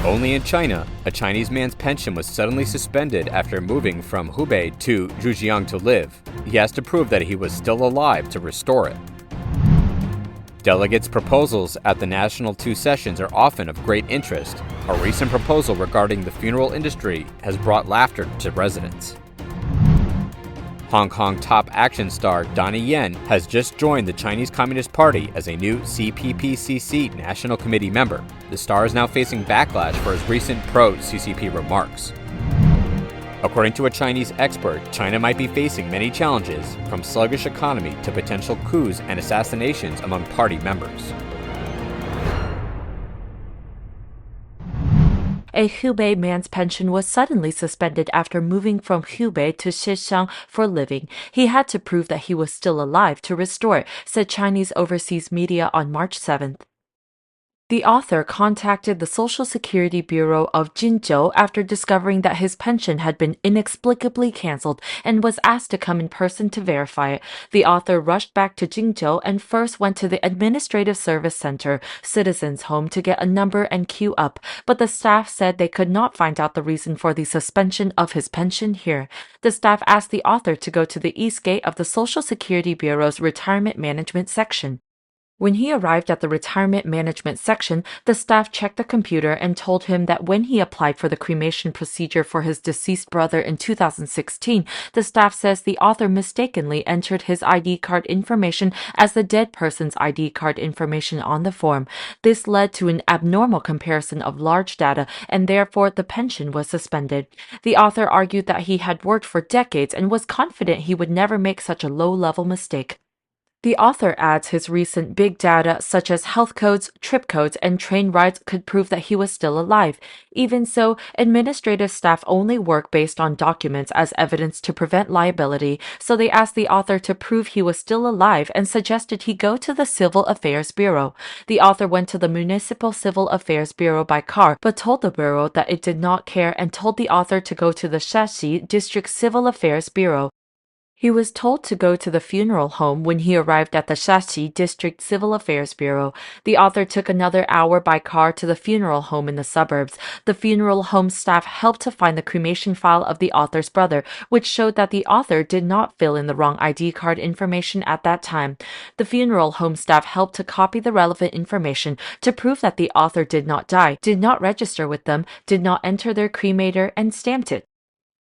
Only in China, a Chinese man's pension was suddenly suspended after moving from Hubei to Zhejiang to live. He has to prove that he was still alive to restore it. Delegates' proposals at the National Two Sessions are often of great interest. A recent proposal regarding the funeral industry has brought laughter to residents. Hong Kong top action star Donnie Yen has just joined the Chinese Communist Party as a new CPPCC National Committee member. The star is now facing backlash for his recent pro-CCP remarks. According to a Chinese expert, China might be facing many challenges, from sluggish economy to potential coups and assassinations among party members. A Hubei man's pension was suddenly suspended after moving from Hubei to Zhejiang for living. He had to prove that he was still alive to restore it, said Chinese overseas media on March 7th. The author contacted the Social Security Bureau of Jinzhou after discovering that his pension had been inexplicably cancelled and was asked to come in person to verify it. The author rushed back to Jinzhou and first went to the Administrative Service Center, Citizens' Home, to get a number and queue up, but the staff said they could not find out the reason for the suspension of his pension here. The staff asked the author to go to the east gate of the Social Security Bureau's Retirement Management section. When he arrived at the retirement management section, the staff checked the computer and told him that when he applied for the cremation procedure for his deceased brother in 2016, the staff says the author mistakenly entered his ID card information as the dead person's ID card information on the form. This led to an abnormal comparison of large data, and therefore the pension was suspended. The author argued that he had worked for decades and was confident he would never make such a low-level mistake. The author adds his recent big data, such as health codes, trip codes, and train rides, could prove that he was still alive. Even so, administrative staff only work based on documents as evidence to prevent liability, so they asked the author to prove he was still alive and suggested he go to the Civil Affairs Bureau. The author went to the Municipal Civil Affairs Bureau by car, but told the bureau that it did not care and told the author to go to the Shaxi District Civil Affairs Bureau. He was told to go to the funeral home when he arrived at the Shaxi District Civil Affairs Bureau. The author took another hour by car to the funeral home in the suburbs. The funeral home staff helped to find the cremation file of the author's brother, which showed that the author did not fill in the wrong ID card information at that time. The funeral home staff helped to copy the relevant information to prove that the author did not die, did not register with them, did not enter their cremator, and stamped it.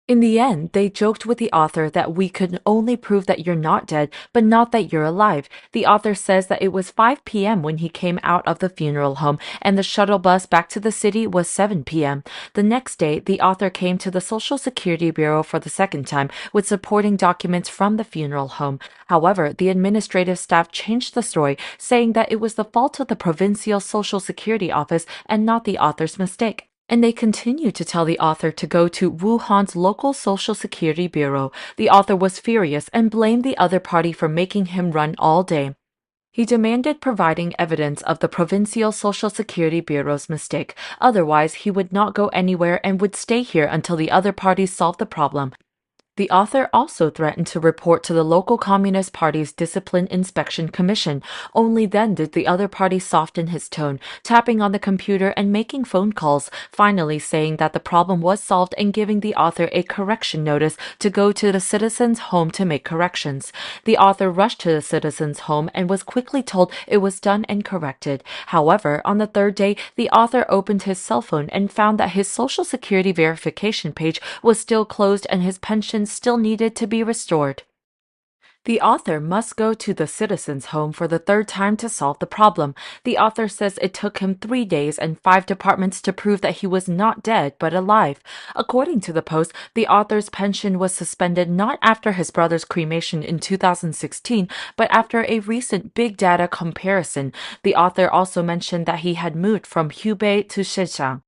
In the end, they joked with the author that we could only prove that you're not dead, but not that you're alive. The author says that it was 5 p.m. when he came out of the funeral home, and the shuttle bus back to the city was 7 p.m. The next day, the author came to the Social Security Bureau for the second time with supporting documents from the funeral home. However, the administrative staff changed the story, saying that it was the fault of the Provincial Social Security Office and not the author's mistake. And they continued to tell the author to go to Wuhan's local Social Security Bureau. The author was furious and blamed the other party for making him run all day. He demanded providing evidence of the Provincial Social Security Bureau's mistake. Otherwise, he would not go anywhere and would stay here until the other parties solved the problem. The author also threatened to report to the local Communist Party's Discipline Inspection Commission. Only then did the other party soften his tone, tapping on the computer and making phone calls, finally saying that the problem was solved and giving the author a correction notice to go to the citizens' home to make corrections. The author rushed to the citizens' home and was quickly told it was done and corrected. However, on the third day, the author opened his cell phone and found that his Social Security verification page was still closed and his pension still needed to be restored. The author must go to the citizens' home for the third time to solve the problem. The author says it took him 3 days and 5 departments to prove that he was not dead but alive. According to the Post, the author's pension was suspended not after his brother's cremation in 2016, but after a recent big data comparison. The author also mentioned that he had moved from Hubei to Zhejiang.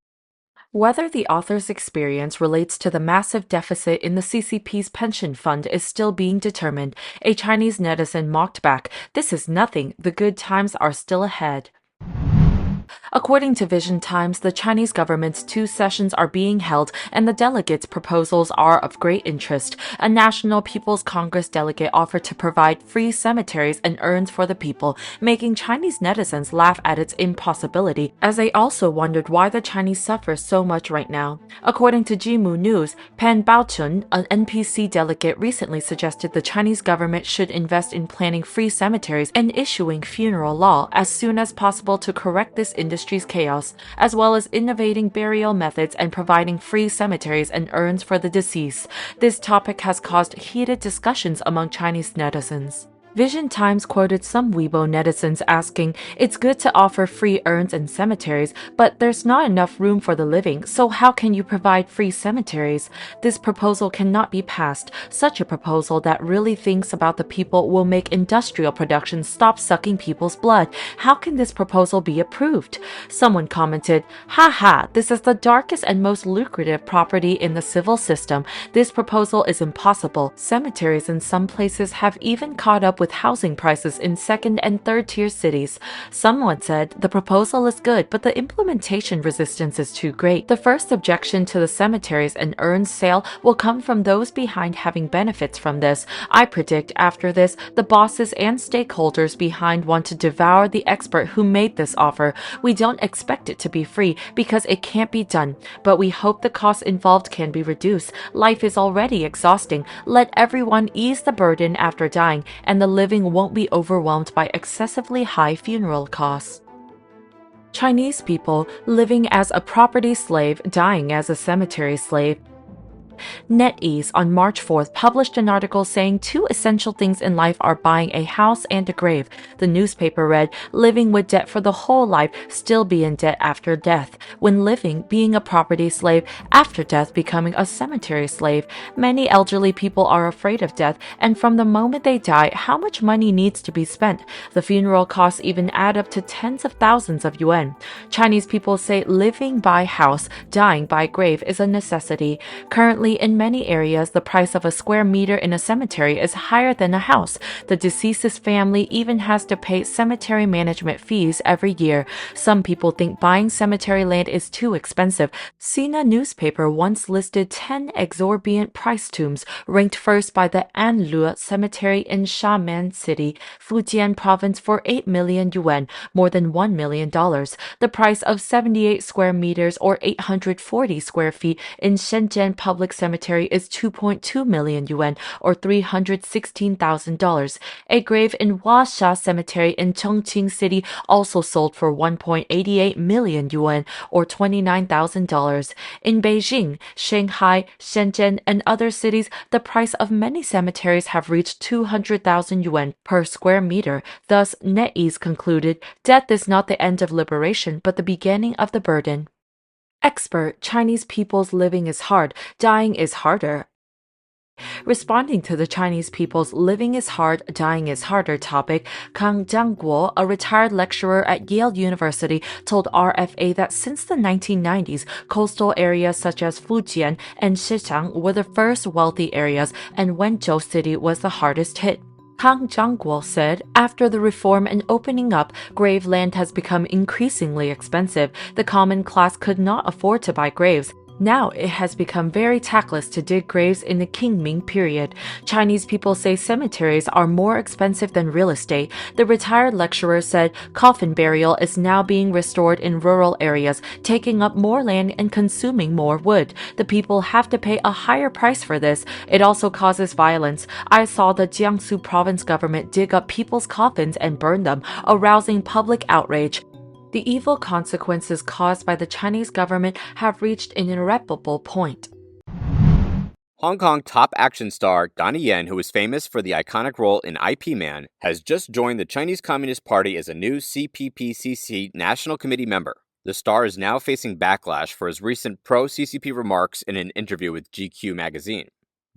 Whether the author's experience relates to the massive deficit in the CCP's pension fund is still being determined. A Chinese netizen mocked back, "This is nothing, the good times are still ahead." According to Vision Times, the Chinese government's 2 sessions are being held and the delegates' proposals are of great interest. A National People's Congress delegate offered to provide free cemeteries and urns for the people, making Chinese netizens laugh at its impossibility, as they also wondered why the Chinese suffer so much right now. According to Jimu News, Pan Baochun, an NPC delegate, recently suggested the Chinese government should invest in planning free cemeteries and issuing funeral law as soon as possible to correct this industry's chaos, as well as innovating burial methods and providing free cemeteries and urns for the deceased. This topic has caused heated discussions among Chinese netizens. Vision Times quoted some Weibo netizens asking, "It's good to offer free urns and cemeteries, but there's not enough room for the living, so how can you provide free cemeteries? This proposal cannot be passed. Such a proposal that really thinks about the people will make industrial production stop sucking people's blood. How can this proposal be approved?" Someone commented, "Haha, this is the darkest and most lucrative property in the civil system. This proposal is impossible. Cemeteries in some places have even caught up with housing prices in second and third tier cities." Someone said, "The proposal is good, but the implementation resistance is too great. The first objection to the cemeteries and urns sale will come from those behind having benefits from this. I predict after this, the bosses and stakeholders behind want to devour the expert who made this offer. We don't expect it to be free because it can't be done, but we hope the costs involved can be reduced. Life is already exhausting. Let everyone ease the burden after dying, and the living won't be overwhelmed by excessively high funeral costs." Chinese people living as a property slave, dying as a cemetery slave. NetEase on March 4th published an article saying 2 essential things in life are buying a house and a grave. The newspaper read, "Living with debt for the whole life, still be in debt after death. When living, being a property slave, after death becoming a cemetery slave. Many elderly people are afraid of death, and from the moment they die, how much money needs to be spent? The funeral costs even add up to tens of thousands of yuan. Chinese people say living by house, dying by grave is a necessity. Currently, in many areas, the price of a square meter in a cemetery is higher than a house. The deceased's family even has to pay cemetery management fees every year. Some people think buying cemetery land is too expensive. Sina newspaper once listed 10 exorbitant price tombs, ranked first by the Anluo Cemetery in Xiamen City, Fujian Province, for 8 million yuan, more than $1 million. The price of 78 square meters or 840 square feet in Shenzhen Public Cemetery is 2.2 million yuan or $316,000. A grave in Huasha Cemetery in Chongqing City also sold for 1.88 million yuan or $29,000. In Beijing, Shanghai, Shenzhen, and other cities, the price of many cemeteries have reached 200,000 yuan per square meter. Thus, NetEase concluded, death is not the end of liberation, but the beginning of the burden. Expert, Chinese people's living is hard, dying is harder. Responding to the Chinese people's living is hard, dying is harder topic, Kang Jiangguo, a retired lecturer at Yale University, told RFA that since the 1990s, coastal areas such as Fujian and Xizang were the first wealthy areas, and Wenzhou City was the hardest hit. Kang Jiangguo said, after the reform and opening up, grave land has become increasingly expensive. The common class could not afford to buy graves. Now it has become very tactless to dig graves in the Qingming period. Chinese people say cemeteries are more expensive than real estate. The retired lecturer said coffin burial is now being restored in rural areas, taking up more land and consuming more wood. The people have to pay a higher price for this. It also causes violence. I saw the Jiangsu province government dig up people's coffins and burn them, arousing public outrage. The evil consequences caused by the Chinese government have reached an irreparable point. Hong Kong top action star Donnie Yen, who is famous for the iconic role in IP Man, has just joined the Chinese Communist Party as a new CPPCC National Committee member. The star is now facing backlash for his recent pro-CCP remarks in an interview with GQ magazine.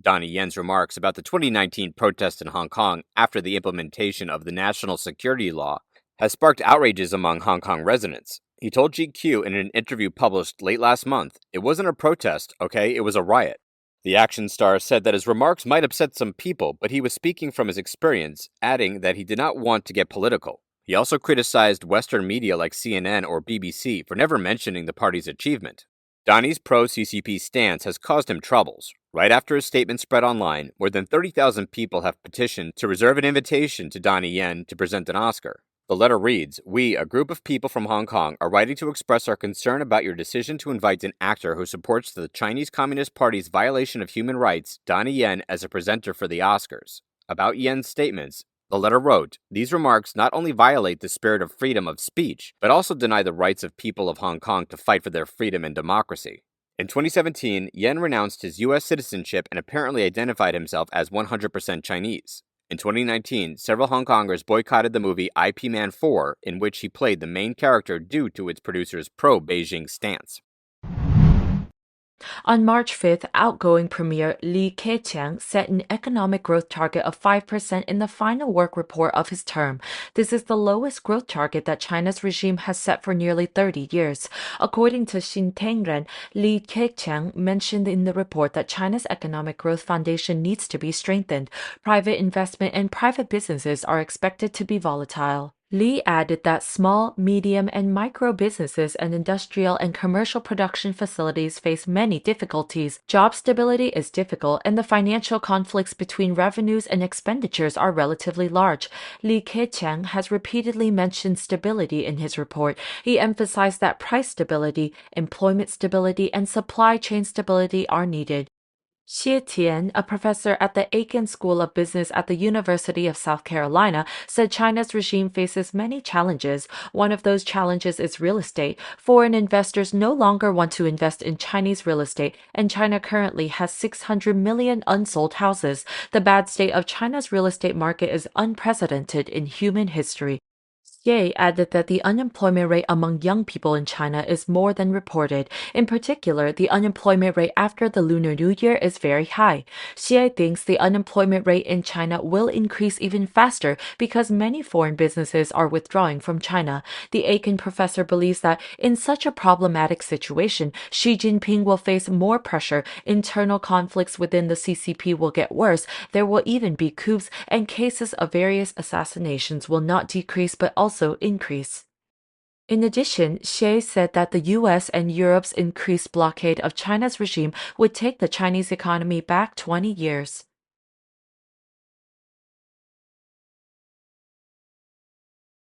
Donnie Yen's remarks about the 2019 protests in Hong Kong after the implementation of the national security law has sparked outrages among Hong Kong residents. He told GQ in an interview published late last month, "It wasn't a protest, okay? It was a riot." The action star said that his remarks might upset some people, but he was speaking from his experience, adding that he did not want to get political. He also criticized Western media like CNN or BBC for never mentioning the party's achievement. Donnie's pro-CCP stance has caused him troubles. Right after his statement spread online, more than 30,000 people have petitioned to reserve an invitation to Donnie Yen to present an Oscar. The letter reads, "We, a group of people from Hong Kong, are writing to express our concern about your decision to invite an actor who supports the Chinese Communist Party's violation of human rights, Donnie Yen, as a presenter for the Oscars." About Yen's statements, the letter wrote, "These remarks not only violate the spirit of freedom of speech, but also deny the rights of people of Hong Kong to fight for their freedom and democracy." In 2017, Yen renounced his U.S. citizenship and apparently identified himself as 100% Chinese. In 2019, several Hong Kongers boycotted the movie IP Man 4, in which he played the main character due to its producer's pro-Beijing stance. On March 5th, outgoing Premier Li Keqiang set an economic growth target of 5% in the final work report of his term. This is the lowest growth target that China's regime has set for nearly 30 years. According to Xin Tengren, Li Keqiang mentioned in the report that China's economic growth foundation needs to be strengthened. Private investment and private businesses are expected to be volatile. Li added that small, medium, and micro businesses and industrial and commercial production facilities face many difficulties. Job stability is difficult, and the financial conflicts between revenues and expenditures are relatively large. Li Keqiang has repeatedly mentioned stability in his report. He emphasized that price stability, employment stability, and supply chain stability are needed. Xie Tian, a professor at the Aiken School of Business at the University of South Carolina, said China's regime faces many challenges. One of those challenges is real estate. Foreign investors no longer want to invest in Chinese real estate, and China currently has 600 million unsold houses. The bad state of China's real estate market is unprecedented in human history. Ye added that the unemployment rate among young people in China is more than reported. In particular, the unemployment rate after the Lunar New Year is very high. Xie thinks the unemployment rate in China will increase even faster because many foreign businesses are withdrawing from China. The Aiken professor believes that in such a problematic situation, Xi Jinping will face more pressure, internal conflicts within the CCP will get worse, there will even be coups, and cases of various assassinations will not decrease but also increase. In addition, Xie said that the US and Europe's increased blockade of China's regime would take the Chinese economy back 20 years.